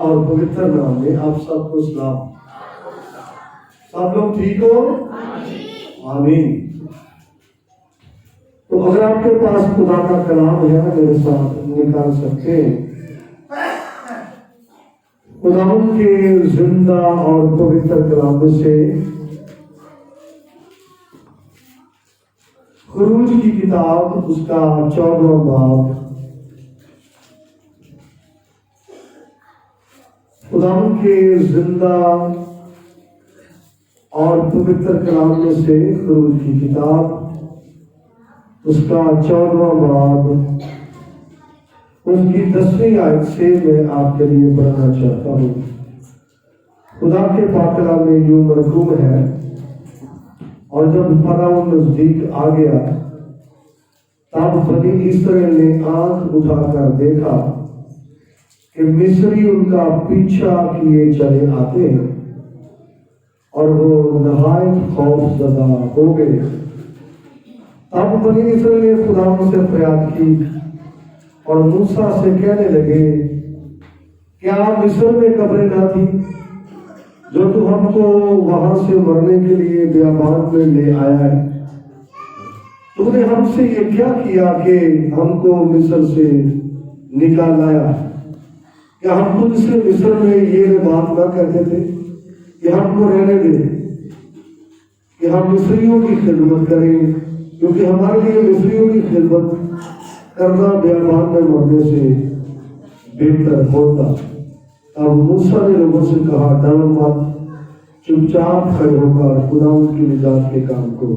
और पवित्र नाम में आप सबको सलाम। सब लोग ठीक हो? आमीन। तो अगर आपके पास खुदा का कलाम है मेरे साथ निकाल सकते हैं। खुदा के जिंदा और पवित्र कलाम से खुरूज की किताब उसका 14वां बाब। खुदा के जिंदा और पवित्र कलाम में से खुरूज की किताब उसका 14वां बाब उसकी 10वीं आयत से मैं आपके लिए पढ़ना चाहता हूँ। खुदा के पाक कलाम में यूं मरकूम है, और जब फराउन नजदीक आ गया तब बनी इस्राएल ने आंख उठाकर देखा कि मिस्री उनका पीछा किए चले आते हैं, और वो नहायत खौफजदा हो गए। तब बनी इस्राएल ने खुदा से फरियाद की और मूसा से कहने लगे, क्या मिस्र में कब्रें ना थी जो तू हमको वहां से मरने के लिए बियाबान में ले आया है? तूने हमसे ये क्या किया कि हमको मिस्र से निकाल लाया? क्या हम तुझसे मिस्र में ये बात ना कहते थे कि हमको रहने दे, कि हम मिस्रियों की खिदमत करें, क्योंकि हमारे लिए मिस्रियों की खिदमत करना बियाबान में मरने से बेहतर होता। तब मूसा ने लोगों से कहा, डरो मत, चुपचाप खड़े होकर खुदा की निजात के काम को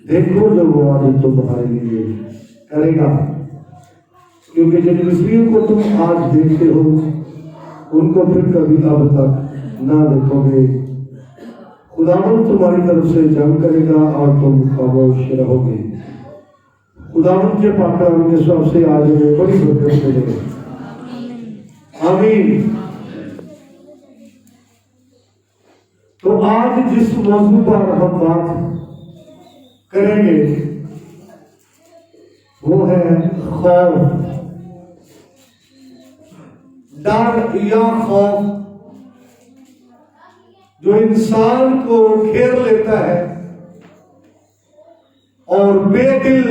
देखो जो वो आज तुम्हारे लिए करेगा, क्योंकि जिन मिस्रियों को तुम आज देखते हो उनको फिर कभी अब तक ना देखोगे। खुदावंद तुम्हारी तरफ से जंग करेगा और तुम खामोश रहोगे। खुदावंद के पाक कलाम के सबसे आगे में बड़ी बरकत मिलेगी। आमीन। तो आज जिस मौजू पर हम बात करेंगे वो है खौफ, डर या खौफ जो इंसान को घेर लेता है और बेदिल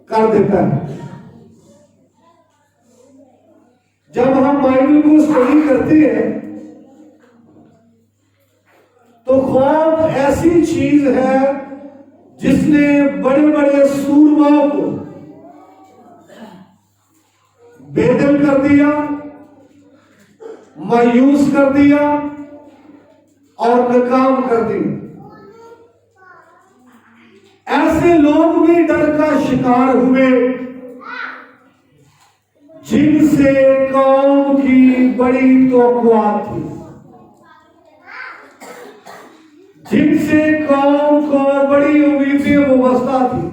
कर देता है। जब हम बाइबल को स्टडी करते हैं तो खौफ ऐसी चीज है जिसने बड़े बड़े सूरमाओं को बेदिल कर दिया, मायूस कर दिया और नाकाम कर दिया। ऐसे लोग भी डर का शिकार हुए जिनसे कौम की बड़ी तौक़ुआत थी, जिनसे कौम को बड़ी उम्मीदें वाबस्ता थी,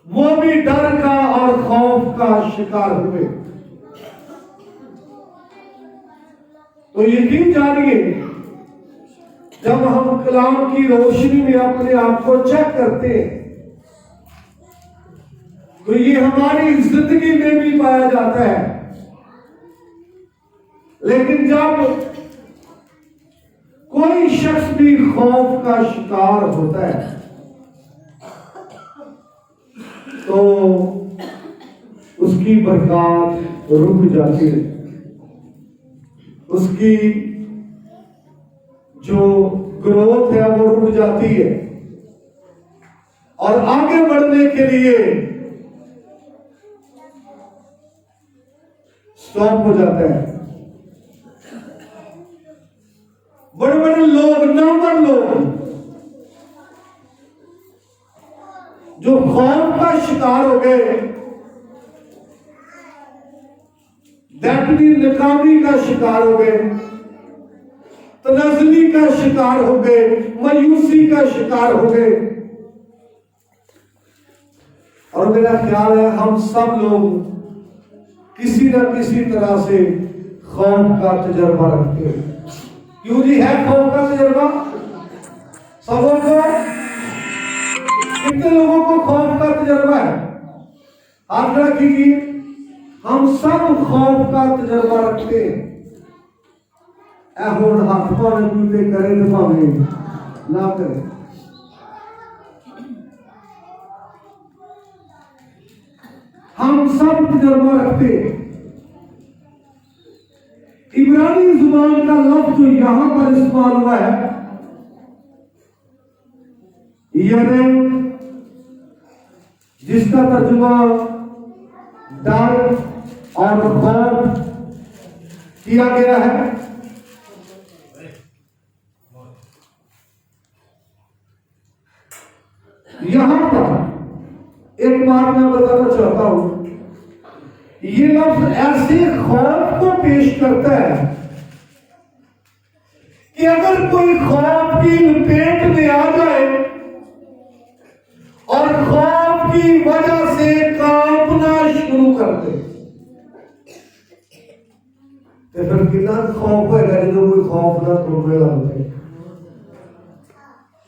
वो भी डर का और खौफ का शिकार हुए। तो यकीन जानिए, जब हम कलाम की रोशनी में अपने आप को चेक करते हैं तो ये हमारी जिंदगी में भी पाया जाता है। लेकिन जब कोई शख्स भी खौफ का शिकार होता है तो उसकी बरकत रुक जाती है, उसकी जो ग्रोथ है वो रुक जाती है और आगे बढ़ने के लिए स्टॉप हो जाता है। बड़े बड़े लोग, नामवर लोग जो खौफ का शिकार हो गए, दैटली नाकामी का शिकार हो गए, तनाज़ुली का शिकार हो गए, मायूसी का शिकार हो गए। और मेरा ख्याल है हम सब लोग किसी न किसी तरह से खौफ का तजर्बा रखते हैं। क्यों जी, है खौफ का तजर्बा सबों को? कितने लोगों को खौफ का तजर्बा है? हाथ खड़ा कीजिए। हम सब खौफ का तजर्बा रखते हैं। हुण हाथ भावे पीते करे तो भावे ना करे। हम सब तजर्बा रखते हैं। इब्रानी जुबान का लफ्ज जो यहां पर इस्तेमाल हुआ है, यरे, जिसका तर्जुमा डर और खौफ किया गया है। यहां पर एक बात मैं बताना चाहता हूं, ये लफ्ज ऐसे खौफ को पेश करता है कि अगर कोई खौफ की लपेट में आ जाए और खौफ की वजह से कांपना शुरू कर दे, तो फिर कितना खौफ है जो कोई खौफ ना तुम्हें लगते,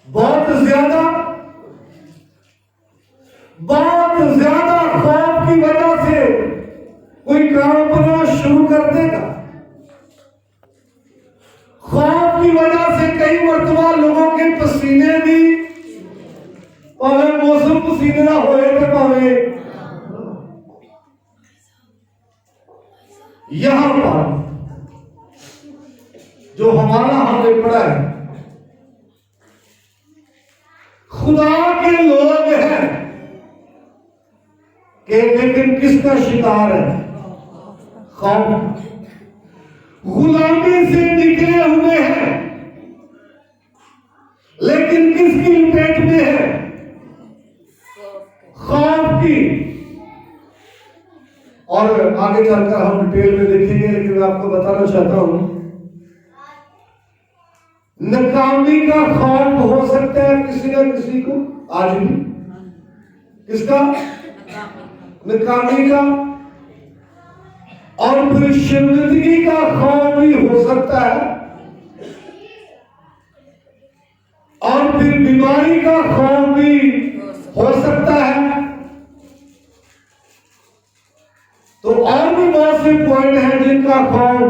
बहुत ज्यादा खौफ की वजह से कोई कांपना शुरू कर देगा। खौफ की वजह से कई मरतबा लोगों के पसीने भी, भावे मौसम पसीने ना होए तो भावे, यहां पर जो हमारा हमने पढ़ा है, खुदा के लोग हैं कि लेकिन किसका शिकार है? खौफ। गुलामी से निकले हुए हैं लेकिन किसकी लपेट में है? खौफ की। और आगे चलकर हम डिटेल में देखेंगे, लेकिन मैं आपको बताना चाहता हूं, नाकामी का खौफ हो सकता है किसी न किसी को आज भी। किसका? नाकामी का। और फिर शर्मिंदगी का खौफ भी हो सकता है, और फिर बीमारी का खौफ भी हो सकता है। तो और भी बहुत से पॉइंट हैं जिनका खौफ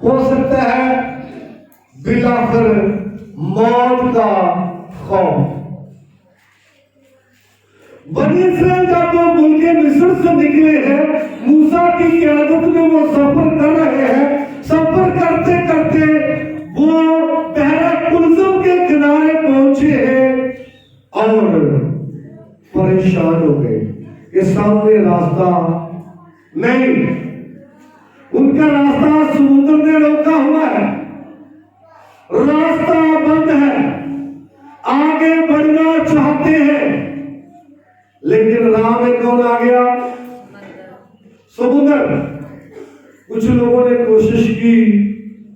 हो सकता है। बिलाखिर मौत का खौफ। बनी इस्राएल जब वो मुल्के मिस्र से निकले हैं, मूसा की क़यादत में वो सफर कर रहे हैं। सफर करते करते वो बहरा कुलसुम के किनारे पहुंचे हैं और परेशान हो गए कि सामने रास्ता नहीं, उनका रास्ता समुद्र ने रोका हुआ है, रास्ता बंद है, आगे बढ़ना चाहते हैं लेकिन राह में कौन आ गया? समुद्र। कुछ लोगों ने कोशिश की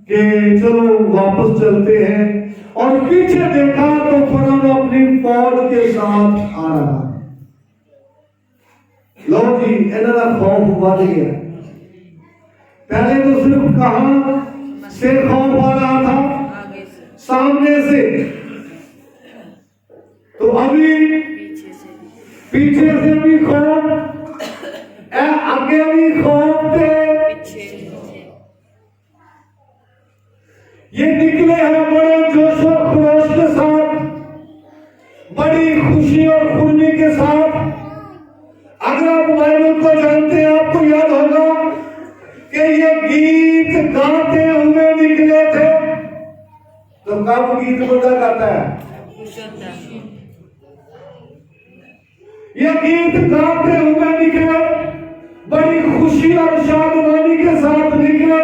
कि चलो वापस चलते हैं, और पीछे देखा तो फरौन अपनी फौज के साथ आ रहा है। लो जी, इन्होंने खौफ बढ़ गया। पहले तो सिर्फ कहां से खौफ आ रहा था? सामने से। तो अभी पीछे से भी खौफ, आगे भी खौफ थे। ये निकले हैं बड़े जोश और खरोश के साथ, बड़ी खुशी और खुर्मी के साथ। अगर आप बाइबल को जानते हैं, आपको याद होगा कि ये गीत गाते हुए निकले थे। तो कब गीत बंदा गाता है? ये गीत गाते हुए निकले, बड़ी खुशी और शादमानी के साथ निकले,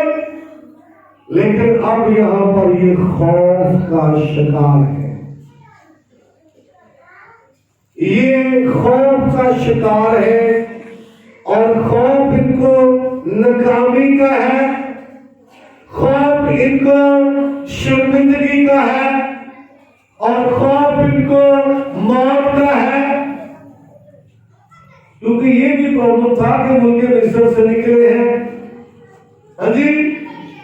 लेकिन अब यहां पर ये खौफ का शिकार है। ये खौफ का शिकार है, और खौफ इनको नाकामी का है, खौफ इनको शर्मिंदगी का है, और खौफ इनको मौत का है। क्योंकि ये भी प्रॉब्लम था कि मुल्के मिस्र से निकले हैं, हाँ जी,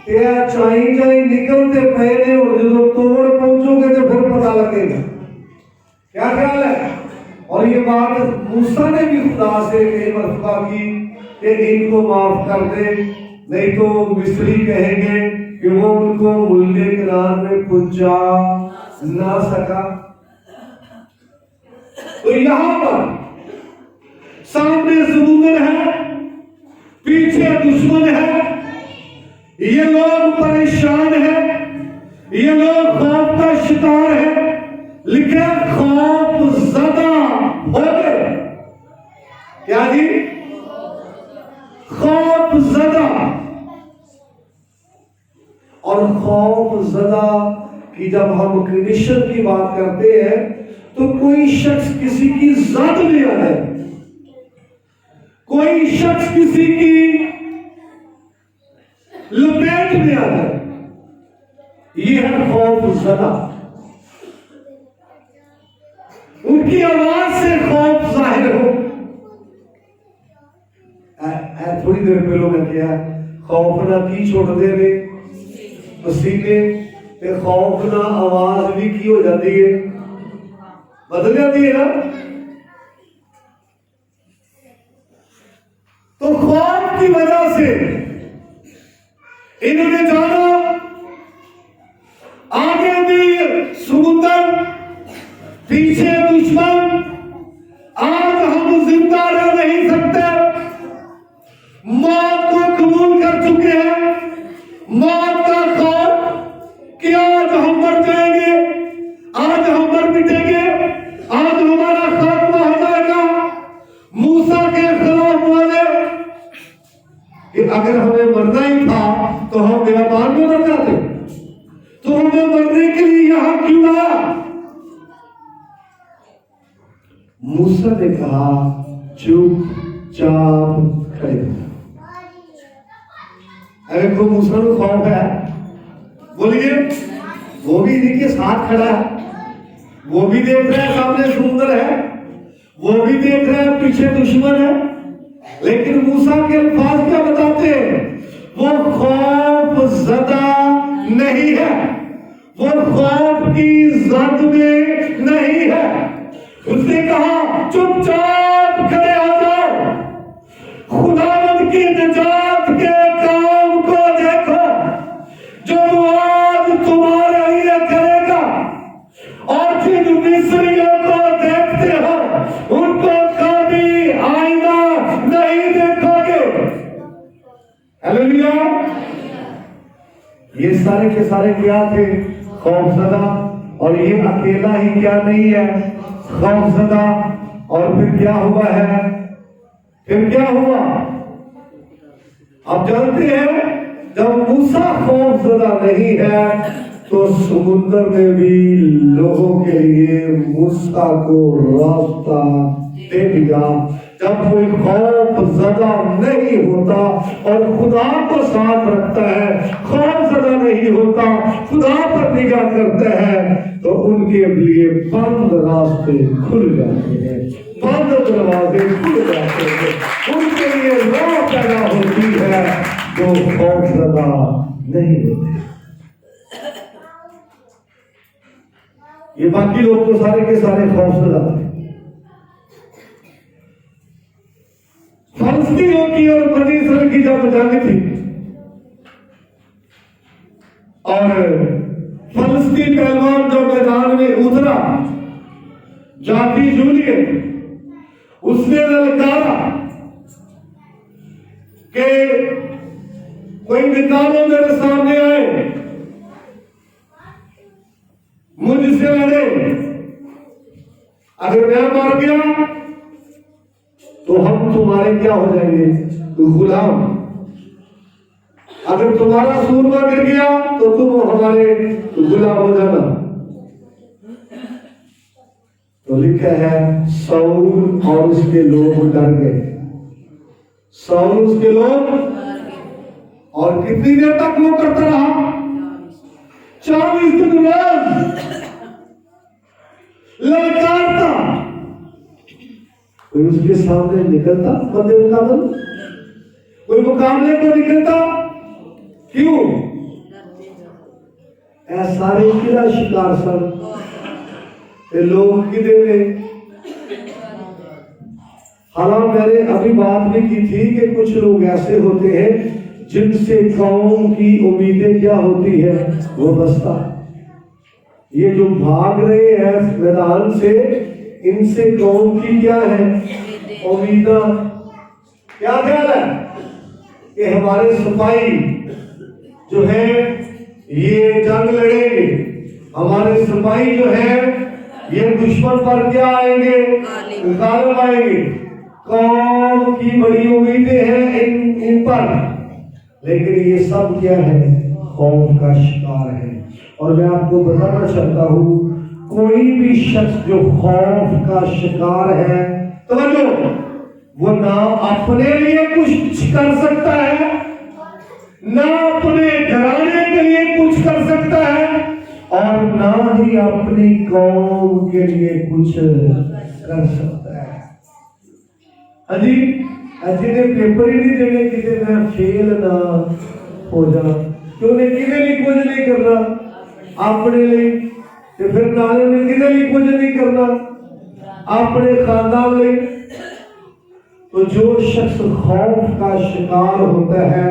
चाई चाई निकलते पे ने, और जो तोड़ पहुंचोगे तो फिर पता लगेगा। क्या ख्याल है? और ये बात मूसा ने भी खुदा से कई मरतबा की कि इनको माफ कर दे, नहीं तो मिस्री कहेंगे कि वो उनको मुल्के किनार में पहुंचा ना सका। तो यहां पर सामने समुद्र है, पीछे दुश्मन है, ये लोग परेशान है, ये लोग खौफ का शिकार है। लिखे खौफ ज़दा हो गए। क्या जी? खौफ ज़दा। और खौफ ज़दा की जब हम कंडीशन की बात करते हैं तो कोई शख्स किसी की ज़द में आ जाए, कोई शख्स किसी की लपेट में आ जाए, ये है खौफ ज़दा। उनकी आवाज से खौफ जाहिर हो। थोड़ी देर पहले मैं क्या खौफ ना की छोड़ दे रे पसीने ते खौफ ना आवाज भी की हो जाती है, बदल जाती है ना। तो खौफ की वजह से इन्होंने जाना, आगे भी समुद्र, पीछे दुश्मन, आज हम जिंदा रह नहीं सकते, मौत को कबूल कर चुके हैं, मौत का खौफ कि आज हम मर जाएंगे, आज हम मर मिटेंगे, आज हमारा खात्मा हो जाएगा। मूसा के खिलाफ बोले कि अगर हमें मरना ही था तो हम बेईमान में मर जाते, तो हमें मरने के लिए यहां क्यों आया? मूसा ने कहा चुपचाप खड़े हो। अरे को मूसा को खौफ है, बोलिए, वो भी इनके साथ खड़ा है, वो भी देख रहा है सामने समुद्र है, वो भी देख रहा है पीछे दुश्मन है, लेकिन मूसा के अल्फाज क्या बताते हैं? वो खौफ ज़दा नहीं है, वो खौफ की जद में नहीं है। उसने कहा चुपचाप खड़े हो जाओ, खुदावंद की निजात के काम को देखो जो आज तुम्हारे लिए करेगा, और जिन मिस्रियों को देखते हो उनको कभी आईना नहीं देखोगे। हालेलुया। ये सारे के सारे क्या थे? खौफज़दा। और ये अकेला ही क्या नहीं है? खौफज़दा। और फिर क्या हुआ है? फिर क्या हुआ आप जानते हैं? जब मूसा खौफज़दा नहीं है तो समुद्र में भी लोगों के लिए मूसा को रास्ता दे दिया। जब कोई खौफज़दा नहीं होता और खुदा को साथ रखता है, खौफज़दा नहीं होता, खुदा पर निगाह करता है, तो उनके लिए बंद रास्ते खुल जाते हैं, बंद दरवाजे खुल जाते हैं, उनके लिए राह पैदा होती है जो खौफज़दा नहीं होते। ये बाकी लोग तो सारे के सारे खौफज़दा थे। फलस्तीनियों की और बनी इस्राएल की जब जंग थी और फलस्तीन पहलवान जो मैदान में उतरा, जाती जूलियट, उसने ललकारा कि कोई निकालो मेरे सामने आए, मुझसे लड़े, अगर मैं मार गया तो हम तुम्हारे क्या हो जाएंगे? गुलाम। अगर तुम्हारा सूरमा गिर गया तो तुम हमारे गुलाम हो जाना। तो लिखा है शाऊल और उसके लोग डर गए। शाऊल उसके लोग, और कितनी देर तक वो करता रहा? 40 दिन रोज ललकारता। कोई उसके सामने निकलता बंदे मुकाबले? कोई मुकाबले को निकलता? क्यों? सारे किला शिकार सन ते लोग किदे ने हालांकि मैंने अभी बात भी की थी कि कुछ लोग ऐसे होते हैं जिनसे कौम की उम्मीदें क्या होती है, वो बसता है। ये जो भाग रहे हैं मैदान से, इनसे कौम की क्या है उम्मीदा। क्या ख्याल है कि हमारे सिपाही जो है ये जंग लड़ेंगे, हमारे सिपाही जो है ये दुश्मन पर क्या आएंगे, गालिब आएंगे। कौम की बड़ी उम्मीदें हैं इन पर, लेकिन ये सब क्या है, खौफ का शिकार है। और मैं आपको बताना चाहता हूं, कोई भी शख्स जो खौफ का शिकार है, तो वो ना अपने लिए कुछ कर सकता है, ना अपने घराने के लिए कुछ कर सकता है, और ना ही अपनी कौम के लिए कुछ कर सकता है। अजी जिन्हें पेपर ही नहीं देने, किसी मैं फेल ना हो जा, क्यों नहीं, किसी लिए कुछ नहीं करना अपने लिए, तो फिर नाले ने किसी लिए कुछ नहीं करना अपने खानदान लिए। तो जो शख्स खौफ का शिकार होता है,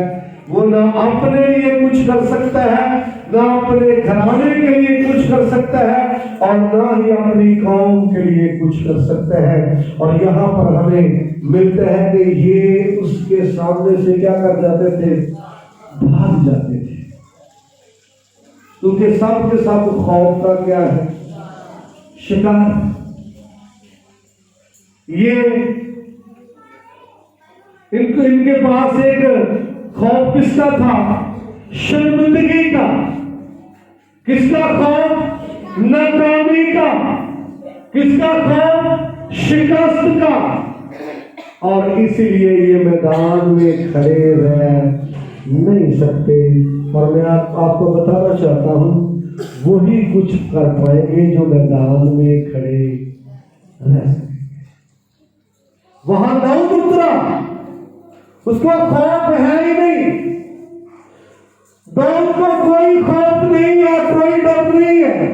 वो ना अपने लिए कुछ कर सकता है, ना अपने घराने के लिए कुछ कर सकता है, और ना ही अपनी कौम के लिए कुछ कर सकता है। और यहाँ पर हमें मिलता है कि ये उसके सामने से क्या कर जाते थे, भाग जाते थे, क्योंकि सब के सब खौफ का क्या है, शिकार। ये इनके पास एक खौफ किसका था, शर्मिंदगी का। किसका खौफ, नाकामी का। किसका खौफ, शिकस्त का। और इसीलिए ये मैदान में खड़े रह नहीं सकते। और मैं आपको बताना चाहता हूं, वही कुछ कर पाएंगे जो मैदान में खड़े रह सके। वहां दाऊद उतरा, उसको खौफ है ही नहीं, दाऊद को कोई खौफ नहीं है, कोई डर नहीं है।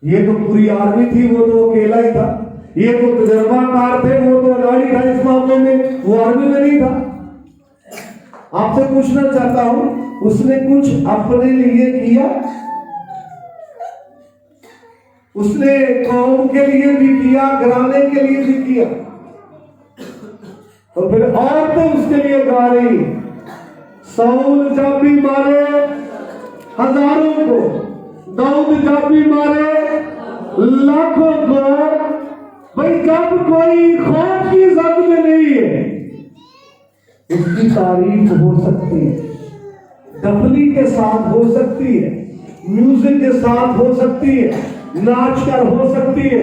ये तो पूरी आर्मी थी, वो तो अकेला ही था। ये तो तजर्बाकार थे, वो तो अनाड़ी था इस मामले में, वो आर्मी में नहीं था। आपसे पूछना चाहता हूं, उसने कुछ अपने लिए किया? उसने कौम के लिए भी किया, घराने के लिए भी किया। तो फिर और तो उसके लिए गा रही, साउल जब भी मारे हजारों को, दाऊद जब भी मारे लाखों को। भाई जब कोई खौफ की जद में नहीं है, उसकी तारीफ हो सकती है, डफली के साथ हो सकती है, म्यूजिक के साथ हो सकती है, नाच कर हो सकती है,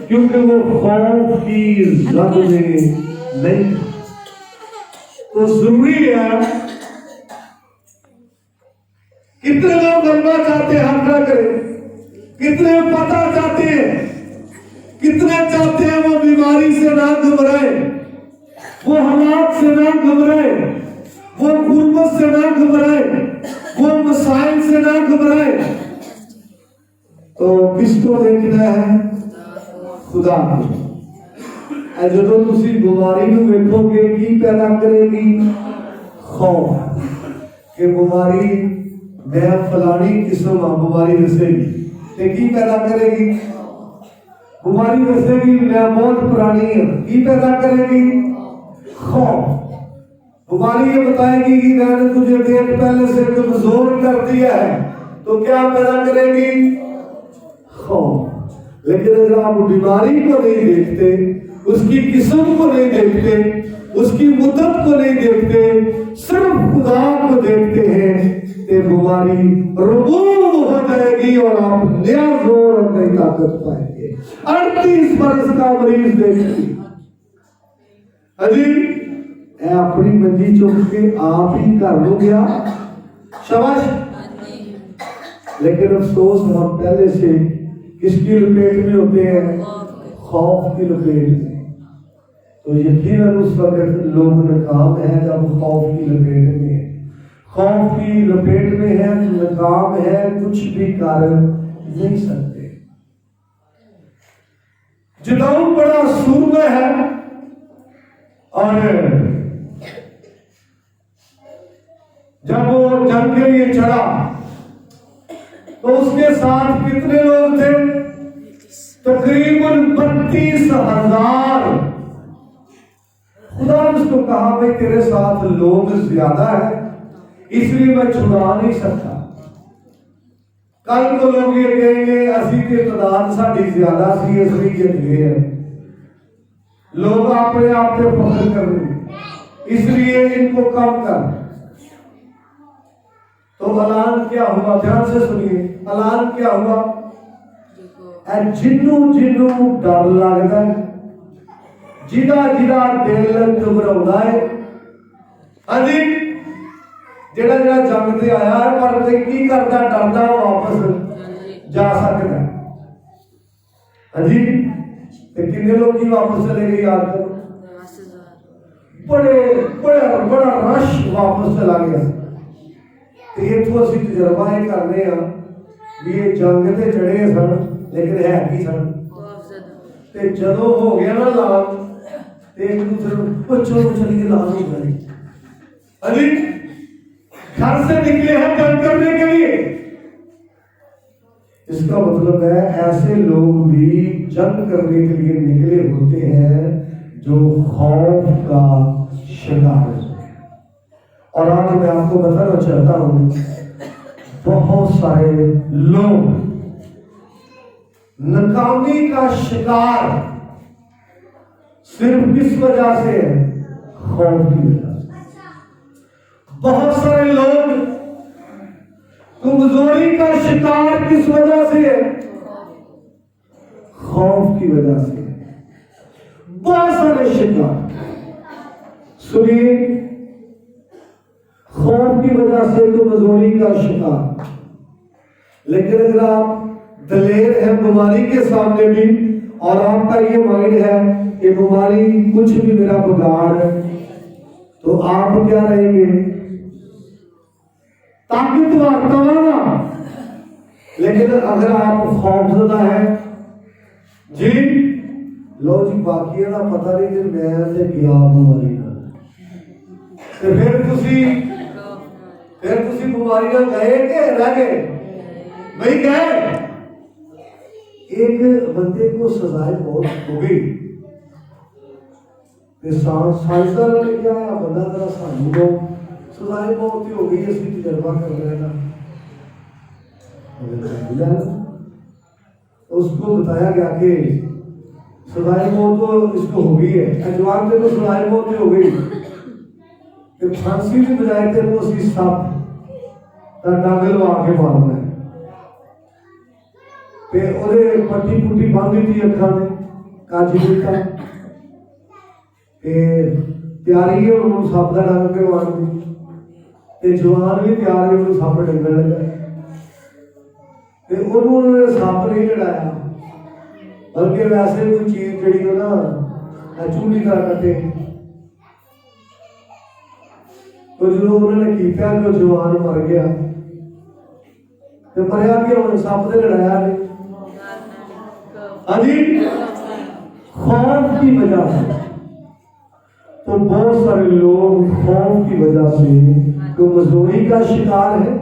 क्योंकि वो खौफ की जद में नहीं। तो जरूरी है, कितने लोग बनना चाहते हैं, हम क्या करें, कितने पता चाहते हैं, कितने चाहते हैं वो बीमारी से ना घबराए, वो हालात से ना घबराए, वो गुर्बत से ना घबराए, वो मसाइल से ना घबराए। तो किसको देखना है, खुदा को। जो तुसी बीमारी में देखोगे की पैदा करेगी, खौफ कि बीमारी मैं फलानी किस्म बीमारी दसेगी, की पैदा करेगी, बीमारी दसेगी मैं बहुत पुरानी है, की पैदा करेगी, खौफ। बीमारी ये बताएगी कि मैंने तुझे देख पहले से कमजोर कर दिया है, तो क्या पैदा करेगी, खौफ। लेकिन अगर आप बीमारी को नहीं देखते, उसकी किस्म को नहीं देखते, उसकी मुद्दत को नहीं देखते, सिर्फ खुदा को देखते हैं, तो बीमारी रिमूव हो जाएगी और आप नया जोर और नई ताकत पाएंगे। 38 बरस का मरीज देखिए, अजी अपनी मंजी चुक के आप ही कर लो गया, शाबाश। लेकिन अफसोस हम पहले से किसकी लपेट में होते हैं, खौफ की लपेट में। तो यकीनन उस वक्त लोग नाकाम है जब खौफ की लपेट में है, खौफ की लपेट में है, नाकाम है, कुछ भी कर नहीं सकते। जिदाऊ बड़ा सूरमा है और जब वो जंग के लिए चढ़ा तो उसके साथ कितने लोग थे? तकरीबन 32,000। खुदा ने उसको कहा भाई तेरे साथ लोग ज्यादा है इसलिए मैं छुड़ा नहीं सकता। कल को लोग ये कहेंगे असी की तादाद साड़ी ज्यादा सी इसलिए जित गए हैं। लोग अपने आप पे फख्र करेंगे इसलिए इनको कम कर। तो ऐलान क्या हुआ? ध्यान से सुनिए, ऐलान क्या हुआ? जिन्नू जिन्नू डर लगता है, जिदा जिदा दिल घबराउंदा है, अजी जेड़ा जेड़ा जंग ते आया है पर ते की करदा डरदा वापस जा सकता है। अजी ते कितने लोग ही वापस चले गए याद करो? बड़ा रश वापस चला गया। इतों असं तजर्बा ये करने भी ये जंग ते चढ़े सन लेकिन है की सन। ते जदों हो गया ना लाल ते एक दूसरे चलो चलिए लाल हो गए। अभी घर से निकले हैं जंग करने के लिए। इसका मतलब है ऐसे लोग भी जंग करने के लिए निकले होते हैं जो खौफ का शिकार है। और आज मैं आपको बताना चाहता हूं बहुत सारे लोग नाकामी का शिकार सिर्फ किस वजह से है? खौफ की वजह से। बहुत सारे लोग कमजोरी का शिकार किस वजह से है? खौफ की वजह से। बहुत सारे शिकार सुनिए, खौफ की वजह से कमजोरी का शिकार। लेकिन अगर आप दलेर है बीमारी के सामने भी और आपका ये माइंड है कि बीमारी कुछ भी मेरा बिगाड़ है तो आप क्या रहेंगे? ताकतवर तवाना। लेकिन अगर आप खौफजदा है जी लो जी बाकी ना पता नहीं कि मैं ते गया बीमारी ना तो फिर तुसी बीमारी ना गए के रह गए नहीं गए। एक बंदे को सजाए मौत हो गई साइंसदान ने क्या बंदा जरा सानू को सजाए मौत ही हो गई असली तजर्बा कर रहे हैं। उसको बताया गया कि सजाए मौत तो इसको हो गई है। जवान तेरे को सजाए मौत हो गई कि फांसी की बजाय तेरे को उसकी सप डंग लवा के मारना है। पट्टी पुट्टी बांधी थी अखा ने काजी दिता तैयारी है उन्होंने सप का डंग के मारनी। जवान भी तैयार है सप डंगन लगा उन्होंने सप नहीं लड़ाया बल्कि वैसे कोई चीज जी ना चूड़ी तरह कटे। तो जो उन्होंने किया तो जवान मर गया तो मरिया कि हम सप से लड़ाया नहीं। अजी खौफ की वजह से तो बहुत सारे लोग खौफ की वजह से कमजोरी का शिकार है,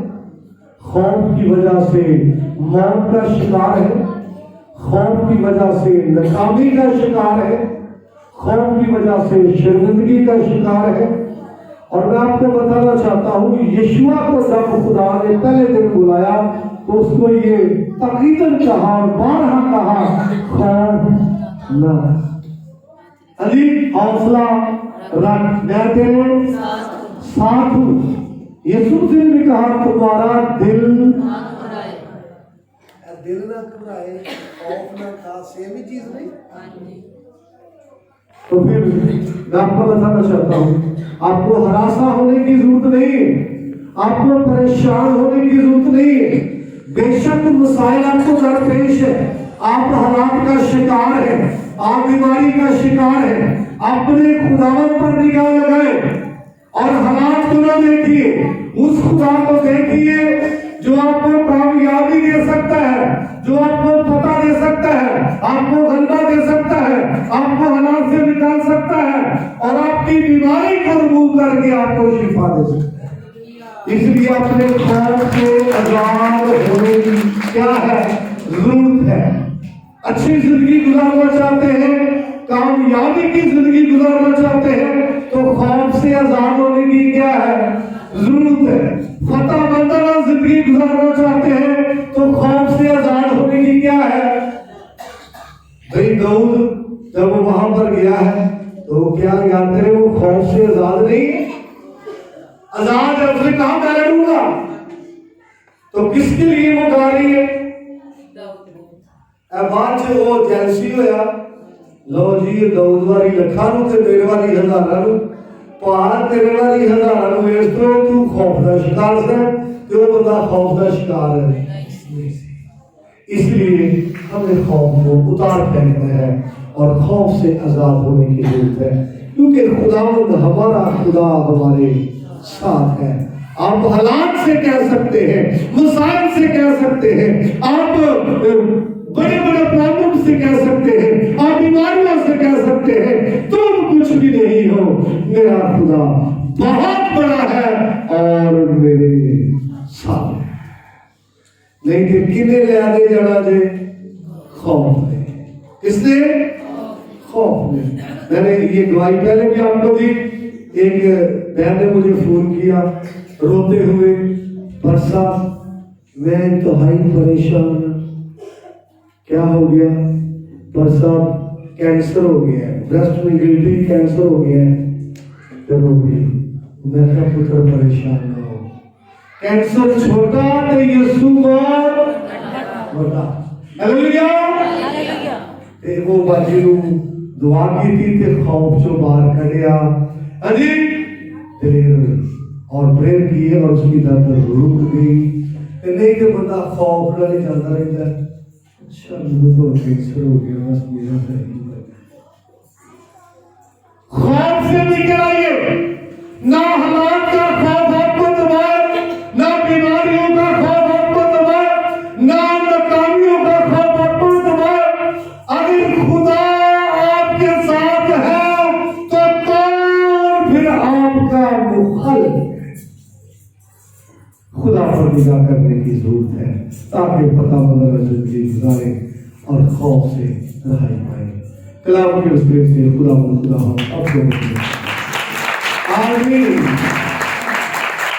खौफ की वजह से मौत का शिकार है, खौफ की वजह से नाकामी का शिकार है, खौफ की वजह से शर्मिंदगी का शिकार है। और मैं आपको बताना चाहता हूं यीशुआ को जब खुदा ने पहले दिन बुलाया तो उसको ये तकीदन कहा और बारहा कहा खौफ न। अली हौसला रख मैं तेरे साथ हूं। यीशु से भी कहा तुम्हारा दिल ना घबराए खौफ ना था सेम ही चीज नहीं। तो फिर मैं आपको बताना चाहता हूं आपको हरासा होने की जरूरत नहीं है, आपको परेशान होने की जरूरत नहीं है। बेशक मसाइल आपको दरपेश है, आप हालात का शिकार है, आप बीमारी का शिकार है, अपने खुदावन पर निगाह लगाए और हालात को न देखिए, उस खुदा को देखिए जो आपको कामयाबी दे सकता है, जो आपको पता दे सकता है। आपको गलबा दे सकता है, आपको हालात से निकाल सकता है और आपकी बीमारी को रिमूव करके आपको शिफा दे सकता है। इसलिए अपने खौफ से आजाद होने की क्या है जरूरत है। अच्छी जिंदगी गुजारना चाहते हैं, कामयाबी की जिंदगी गुजारना चाहते हैं, तो खौफ से आजाद होने की क्या है जरूरत है। फतह मंदाना जिंदगी गुजारना चाहते हैं तो खौफ से आजाद होने की क्या है। भाई दाऊद जब वो वहां पर गया है तो क्या याद करें, वो खौफ से आजाद नहीं है, आजाद है। उसने कहा मैं लड़ूंगा, तो किसके लिए वो गा रही है। बाद च वो जैसी होया, लो जी दाऊद वाली लखा नूं ते मेरे वाली हजारां नूं, भार तेरे वाली हजारां नूं इस तरह तू खौफ का शिकार है, तो वो बंदा खौफ का शिकार है। इसलिए हमें खौफ को उतार फेंकना है और खौफ से आजाद होने की जरूरत है, क्योंकि खुदावंद हमारा खुदा हमारे साथ है। आप हालात से कह सकते हैं, मसाइल से कह सकते हैं, आप बड़े बड़े प्रॉब्लम से कह सकते हैं, आप बीमारियों से कह सकते हैं, तुम कुछ भी नहीं हो, मेरा खुदा बहुत बड़ा है और मेरे साथ है। नहीं तो किने ले आने जाना जे खौफ ने, किसने खौफ ने। मैंने ये गवाही पहले भी आपको दी। एक बहन ने मुझे फोन किया रोते हुए, परसा मैं इंतहाई परेशान, क्या हो गया। परसा कैंसर हो गया है, ब्रेस्ट में गिल्टी कैंसर हो गया है। तो रो गई। मैं क्या पुत्र परेशान ना हो, कैंसर छोटा तो यीशु बड़ा। हालेलुया। ते वो बाजी नूं दुआ की थी ते खौफ चो बाहर कढ़िया, अजी और प्रेयर की और उसकी दर्द रुक गई। नहीं तो बंदा खौफ नाल चलता रहता है। अच्छा मुझे तो कैंसर हो गया, बस मेरा तो यही खौफ से निकल आइए। ना हालात का खौफ आपको दबाए, ना बीमारियों का खौफ आपको दबाए, ना नाकामियों का खौफ आपको दबाए। अगर खुदा आपके साथ है तो कौन फिर आपका मुखालिफ है। खुदा पर निगाह करने की जरूरत है ताकि पता बदल जिंदगी गुजारे और खौफ से रहाई पाए। कलाम के उस से खुदा हम सबको आमीन।